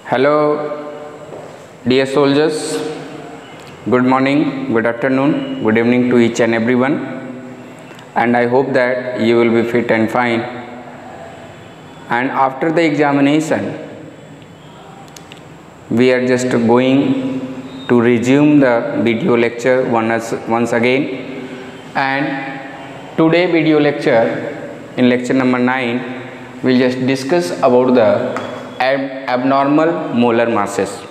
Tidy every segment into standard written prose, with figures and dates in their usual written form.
Hello, dear soldiers. Good morning, good afternoon, good evening to each and everyone. And I hope that you will be fit and fine. And after the examination, we are just going to resume the video lecture once again. And today video lecture, in lecture number 9, we'll just discuss about the abnormal molar masses.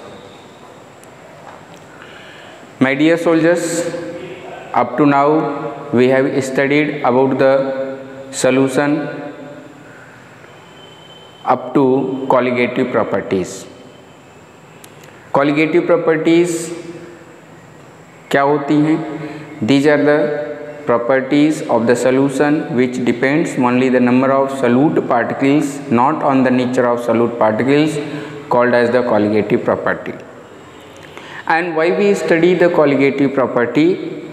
My dear soldiers, up to now we have studied about the solution up to colligative properties. Colligative properties क्या होती हैं? These are the properties of the solution which depends only the number of solute particles, not on the nature of solute particles, called as the colligative property. And why we study the colligative property?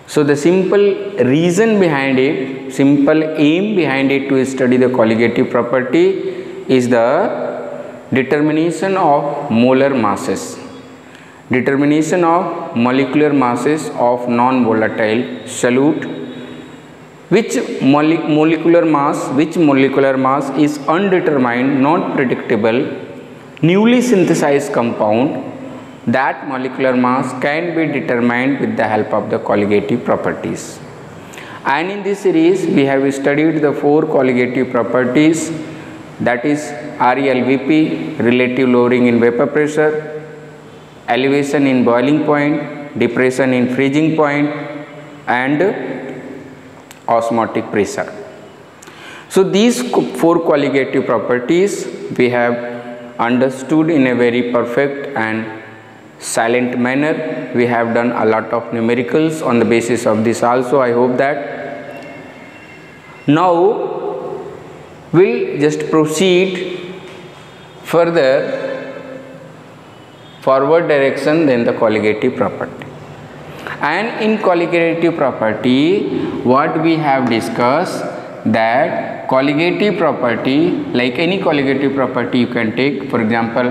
So the simple reason behind it, simple aim behind it to study the colligative property is the determination of molar masses. Determination of molecular masses of non-volatile solute, which molecular mass is undetermined, not predictable, newly synthesized compound. That molecular mass can be determined with the help of the colligative properties. And in this series we have studied the 4 colligative properties, that is ReLVP, relative lowering in vapor pressure, elevation in boiling point, depression in freezing point, and osmotic pressure. So these 4 colligative properties we have understood in a very perfect and silent manner. We have done a lot of numericals on the basis of this also. I hope that now we'll just proceed further forward direction than the colligative property. And in colligative property, what we have discussed, that colligative property, like any colligative property you can take, for example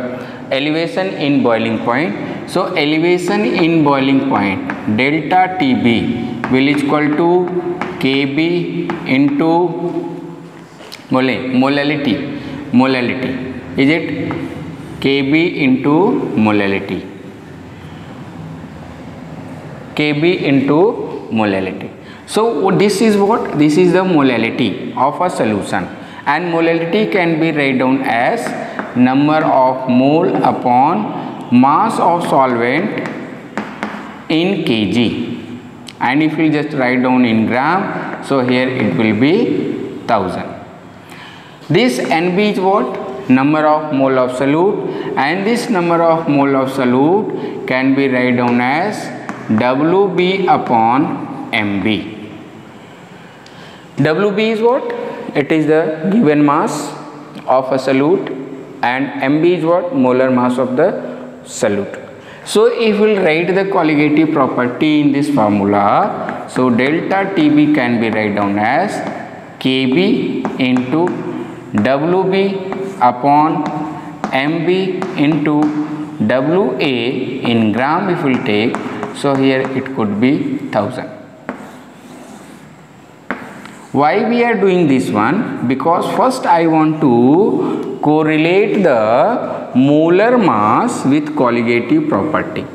elevation in boiling point. So elevation in boiling point, delta TB will is equal to Kb into molality. Is it Kb into molality? Kb into molality. So this is what? This is the molality of a solution, and molality can be written down as number of mole upon mass of solvent in kg, and if you just write down in gram, so here it will be 1000. This NB is what? Number of mole of solute, and this number of mole of solute can be written down as WB upon MB. WB is what? It is the given mass of a solute, and MB is what? Molar mass of the solute. So if we will write the colligative property in this formula, so delta TB can be written down as Kb into WB upon MB into WA in gram if we will take, so here it could be 1000. Why we are doing this one? Because first I want to correlate the molar mass with colligative property.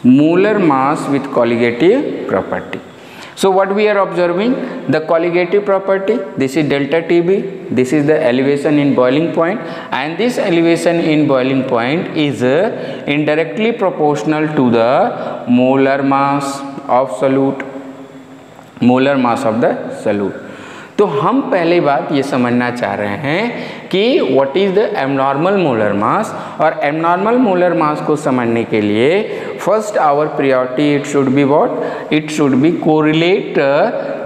Molar mass with colligative property. So what we are observing? The colligative property, this is delta TB, this is the elevation in boiling point, and this elevation in boiling point is indirectly proportional to the molar mass of solute, molar mass of the solute. तो हम पहले बात ये समझना चाह रहे हैं कि what is the abnormal molar मास, और एबनॉर्मल मोलर मास को समझने के लिए first hour priority it should be what? It should be correlate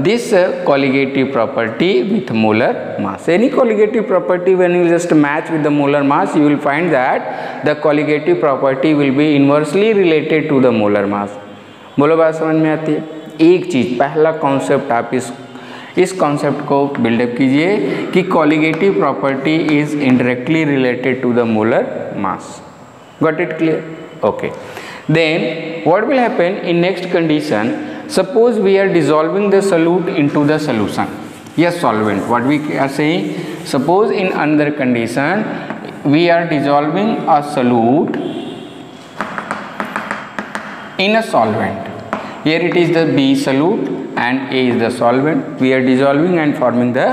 this colligative property with molar mass. Any colligative property, when you just match with the molar mass, you will find that the colligative property will be inversely related to the molar mass. बोलो बात समझ में आती है? एक चीज, पहला concept आप इस इस कॉन्सेप्ट को बिल्डअप कीजिए कि colligative property is indirectly related to the molar mass. Got it clear? Okay. Then what will happen in next condition? Suppose we are dissolving the solute into the solution. Yes, solvent. What we are saying? Suppose in another condition we are dissolving a solute in a solvent. Here it is the B solute and A is the solvent. We are dissolving and forming the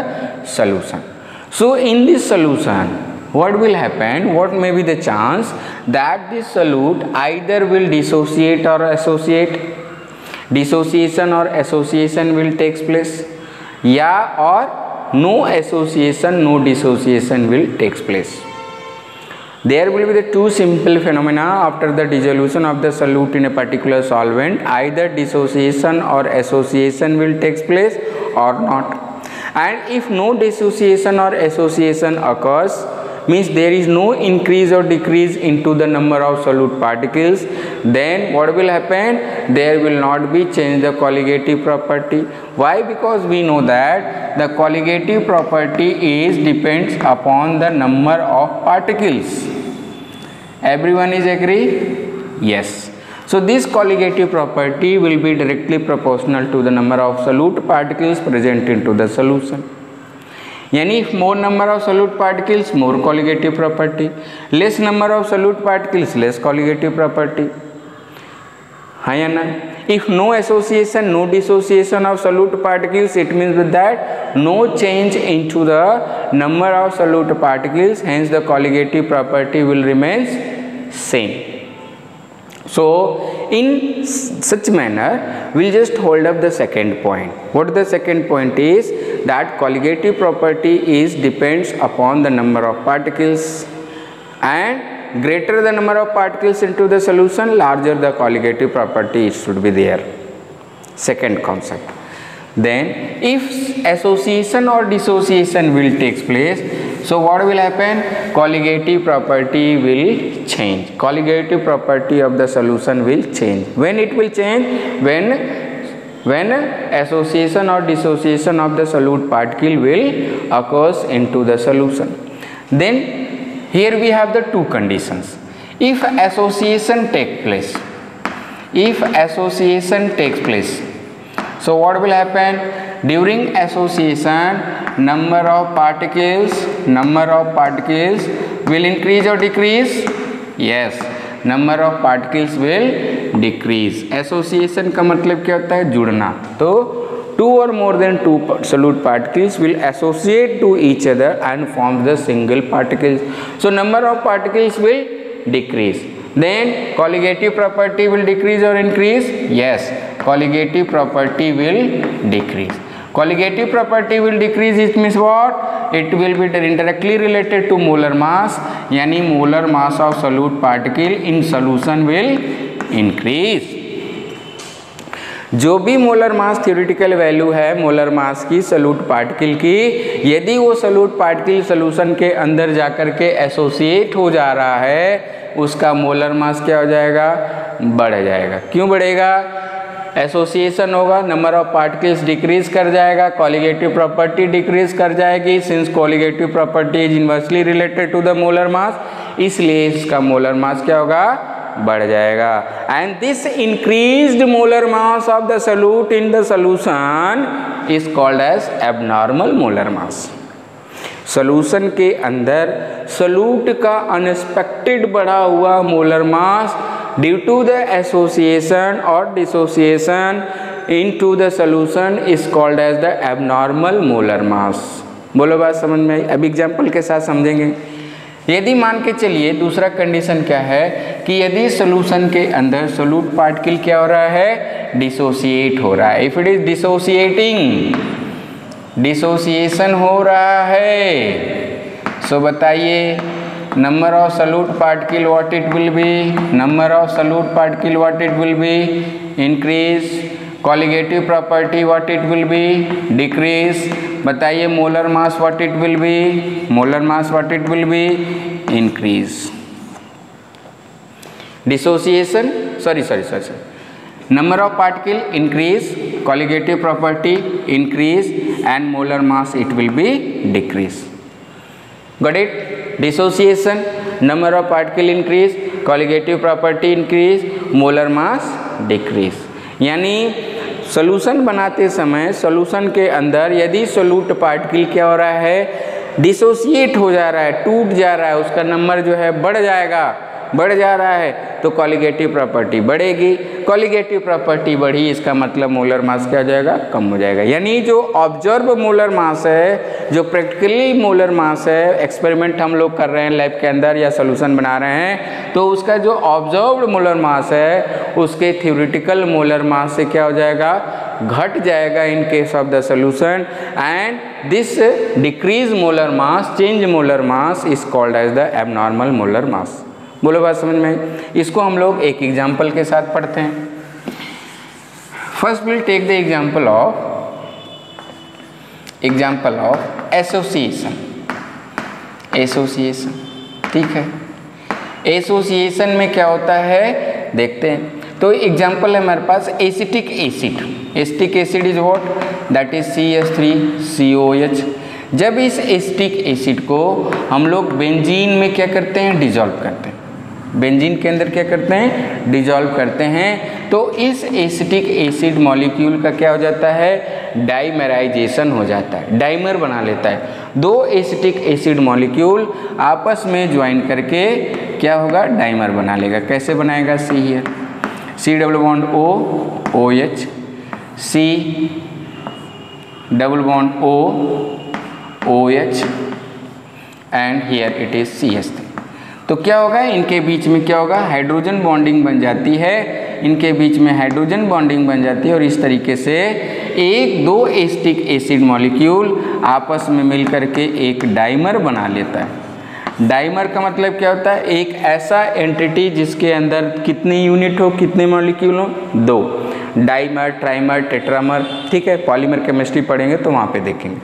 solution. So in this solution, what will happen? What may be the chance that this solute either will dissociate or associate? Dissociation or association will take place, yeah, or no association, no dissociation will take place. There will be the two simple phenomena after the dissolution of the solute in a particular solvent. Either dissociation or association will take place or not. And if no dissociation or association occurs, means there is no increase or decrease into the number of solute particles, then what will happen? There will not be change the colligative property. Why? Because we know that the colligative property is depends upon the number of particles. Everyone is agree? Yes. So this colligative property will be directly proportional to the number of solute particles present into the solution. Yani if more number of solute particles, more colligative property. Less number of solute particles, less colligative property. हाँ या ना? If no association, no dissociation of solute particles, it means that no change into the number of solute particles, hence the colligative property will remain same. So in such manner, we'll just hold up the second point. What the second point is? That colligative property is depends upon the number of particles, and greater the number of particles into the solution, larger the colligative property should be there. Second concept. Then if association or dissociation will take place, so what will happen? Colligative property will change. Colligative property of the solution will change. When it will change? When association or dissociation of the solute particle will occurs into the solution. Then here we have the two conditions. If association takes place, so what will happen? During association, number of particles will increase or decrease? Yes, number of particles will decrease. Association का मतलब क्या होता है? जुड़ना. तो two or more than two solute particles will associate to each other and form the single particles. So number of particles will decrease. Then colligative property will decrease or increase? Yes, colligative property will decrease. Colligative property will decrease, it means what? It will be indirectly related to molar mass, यानी molar mass of solute particle in solution will increase. जो भी molar mass theoretical value है molar mass की solute particle की, यदि वो solute particle solution के अंदर जाकर के एसोसिएट हो जा रहा है, उसका मोलर मास क्या हो जाएगा? बढ़ जाएगा. क्यों बढ़ेगा? एसोसिएशन होगा, नंबर ऑफ पार्टिकल्स डिक्रीज कर जाएगा, कॉलिगेटिव प्रॉपर्टी डिक्रीज कर जाएगी. Since colligative property is inversely related to the molar mass, इसलिए इसका मोलर मास क्या होगा? बढ़ जाएगा. And this increased molar mass of the solute in the solution is called as abnormal molar mass. Solution के अंदर सॉल्यूट का unexpected बढ़ा हुआ molar mass due to the association और dissociation into the solution is called as the abnormal molar mass. बोलो बात समझ में आई? अब एग्जाम्पल के साथ समझेंगे. यदि मान के चलिए दूसरा कंडीशन क्या है कि यदि सॉल्यूशन के अंदर सॉल्यूट पार्टिकल क्या हो रहा है? डिसोसिएट हो रहा है. If it is dissociating, dissociation हो रहा है, सो बताइए number of solute particle what it will be? Number of solute particle what it will be? Increase. Colligative property what it will be? Decrease. बताइए molar mass what it will be? Molar mass what it will be? Increase. Dissociation, sorry number of particle increase, colligative property increase, and molar mass it will be decrease. Got it? Dissociation, number of particle increase, colligative property increase, molar mass decrease. यानी solution बनाते समय solution के अंदर यदि solute particle क्या हो रहा है, डिसोसिएट हो जा रहा है, टूट जा रहा है, उसका नंबर जो है बढ़ जा रहा है, तो कॉलिगेटिव प्रॉपर्टी बढ़ेगी। कॉलिगेटिव प्रॉपर्टी बढ़ी, इसका मतलब मोलर मास क्या हो जाएगा, कम हो जाएगा। यानी जो ऑब्जर्व मोलर मास है, जो प्रैक्टिकली मोलर मास है, एक्सपेरिमेंट हम लोग कर रहे हैं लैब के अंदर या सोल्यूशन बना रहे हैं, तो उसका जो ऑब्जर्व्ड मोलर मास है उसके थ्योरेटिकल मोलर मास से क्या हो जाएगा, घट जाएगा in case of the solution, and this decrease molar mass, change molar mass is called as the abnormal molar mass. बोलो बात समझ में? इसको हम लोग एक एग्जाम्पल के साथ पढ़ते हैं। First will take the example of association. ठीक है, एसोसिएशन में क्या होता है देखते हैं। तो एग्जाम्पल है हमारे पास acetic acid. Acetic acid is what, that is CH3COH। जब इस एसिटिक एसिड को हम लोग बेंजीन में क्या करते हैं, डिजॉल्व करते हैं, बेंजीन के अंदर क्या करते हैं, डिजॉल्व करते हैं, तो इस एसिटिक एसिड मॉलिक्यूल का क्या हो जाता है, डाइमराइजेशन हो जाता है, डाइमर बना लेता है। दो एसिटिक एसिड मॉलिक्यूल आपस में ज्वाइन करके क्या होगा, डाइमर बना लेगा। कैसे बनाएगा, see here, C double bond O OH, C double bond O OH, and here it is CH3। तो क्या होगा, इनके बीच में क्या होगा, हाइड्रोजन बॉन्डिंग बन जाती है, इनके बीच में हाइड्रोजन बॉन्डिंग बन जाती है, और इस तरीके से दो एसिटिक एसिड मॉलिक्यूल आपस में मिलकर के एक डाइमर बना लेता है। डाइमर का मतलब क्या होता है, एक ऐसा एंटिटी जिसके अंदर कितनी यूनिट हो, कितने मॉलिक्यूल हो, दो, डाइमर, ट्राइमर, टेट्रामर। ठीक है, पॉलीमर केमिस्ट्री पढ़ेंगे तो वहाँ पे देखेंगे।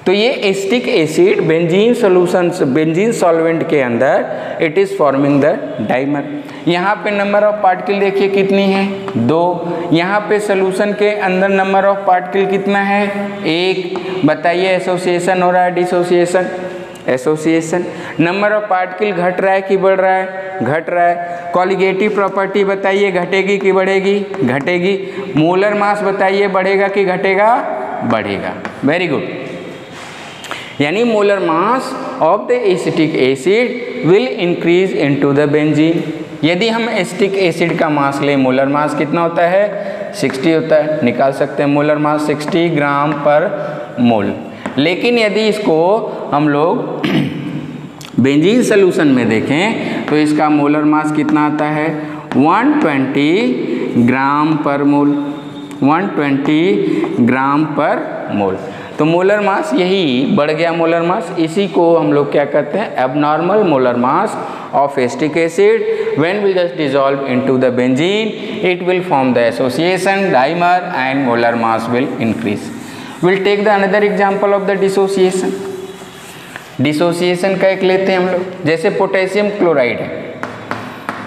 तो ये acetic acid benzene solution, benzene solvent के अंदर it is forming the dimer. यहाँ पे नंबर ऑफ पार्टिकल देखिए कितनी है, 2। यहाँ पे सोल्यूशन के अंदर नंबर ऑफ पार्टिकल कितना है, 1। बताइए एसोसिएशन हो रहा है, dissociation, association. Number of particle घट रहा है कि बढ़ रहा है, घट रहा है। कॉलिगेटिव प्रॉपर्टी बताइए, घटेगी कि बढ़ेगी, घटेगी। मोलर मास बताइए, बढ़ेगा कि घटेगा, बढ़ेगा। Very good. यानी molar mass of the acetic acid will increase into the benzene. यदि हम एसिटिक एसिड का मास लें, मोलर मास कितना होता है, 60 होता है, निकाल सकते हैं मोलर मास 60 ग्राम पर मोल। लेकिन यदि इसको हम लोग बेंजीन सोल्यूशन में देखें तो इसका मोलर मास कितना आता है, 120 ग्राम पर मोल, 120 ग्राम पर मोल। तो मोलर मास यही बढ़ गया, मोलर मास, इसी को हम लोग क्या कहते हैं, abnormal molar mass of acetic acid. When we just dissolve into the benzene it will form the association dimer and molar mass will increase. Will take the another example of the dissociation. Dissociation का एक लेते हैं हम लोग, जैसे potassium chloride है।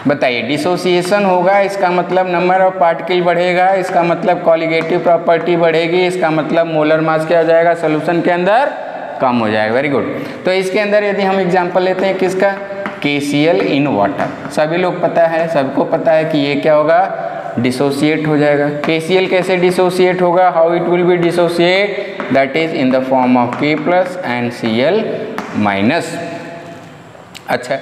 बताइए dissociation होगा, इसका मतलब नंबर ऑफ पार्टिकल बढ़ेगा, इसका मतलब कॉलिगेटिव प्रॉपर्टी बढ़ेगी, इसका मतलब मोलर मास क्या हो जाएगा, सोल्यूशन के अंदर कम हो जाएगा। Very good. तो इसके अंदर यदि हम एग्जांपल लेते हैं किसका, KCl इन वाटर। सभी लोग पता है, सबको पता है कि ये क्या होगा, डिसोसिएट हो जाएगा। KCl कैसे डिसोसिएट होगा, how it will B dissociate, that is in the form of K+ and Cl-। अच्छा,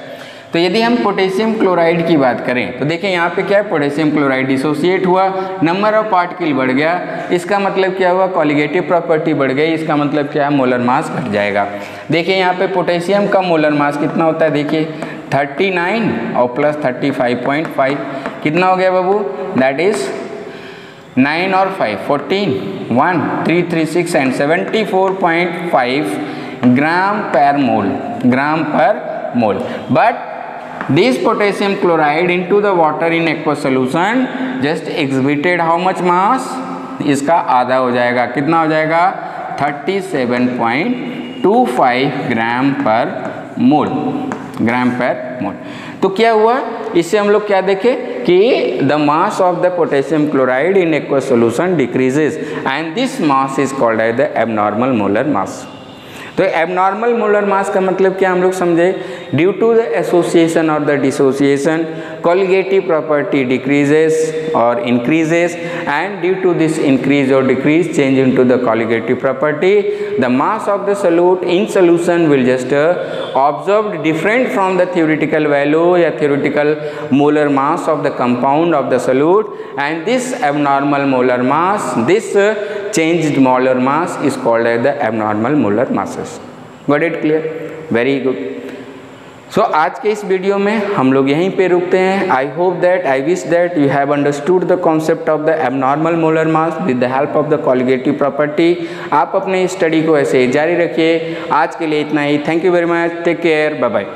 तो यदि हम पोटेशियम क्लोराइड की बात करें तो देखिए यहाँ पे क्या है, पोटेशियम क्लोराइड डिसोसिएट हुआ, नंबर ऑफ पार्टिकल बढ़ गया, इसका मतलब क्या हुआ, कॉलिगेटिव प्रॉपर्टी बढ़ गई, इसका मतलब क्या है, मोलर मास घट जाएगा। देखिए यहाँ पे पोटेशियम का मोलर मास कितना होता है, देखिए 39 और प्लस 35.5 कितना हो गया बाबू, दैट इज 9 और 5 14, 1 3 3 6 एंड 74.5 ग्राम पर मोल, ग्राम पर mole. But this potassium chloride into the water in aqueous solution just exhibited how much mass, इसका आधा हो जाएगा, कितना हो जाएगा, 37.25 ग्राम पर मोल, ग्राम पर मोल। तो क्या हुआ, इससे हम लोग क्या देखे कि the mass of the potassium chloride in aqueous solution decreases and this mass is called as the abnormal molar mass. तो एबनॉर्मल मोलर मास का मतलब क्या हम लोग समझे, ड्यू टू द एसोसिएशन और the dissociation colligative property decreases or increases, and due to this increase or decrease change into the colligative property, the mass of the solute in solution will just observed different from the theoretical value या theoretical molar mass of the compound of the solute, and this abnormal molar mass, this changed molar mass is called as the abnormal molar masses. Got it clear? Very good. सो आज के इस video में हम लोग यहीं पे रुकते हैं। I hope that, I wish that you have understood the concept of the abnormal molar mass with the help of the colligative property. आप अपने स्टडी को ऐसे ही जारी रखिए। आज के लिए इतना ही। Thank you very much. Take care. Bye bye.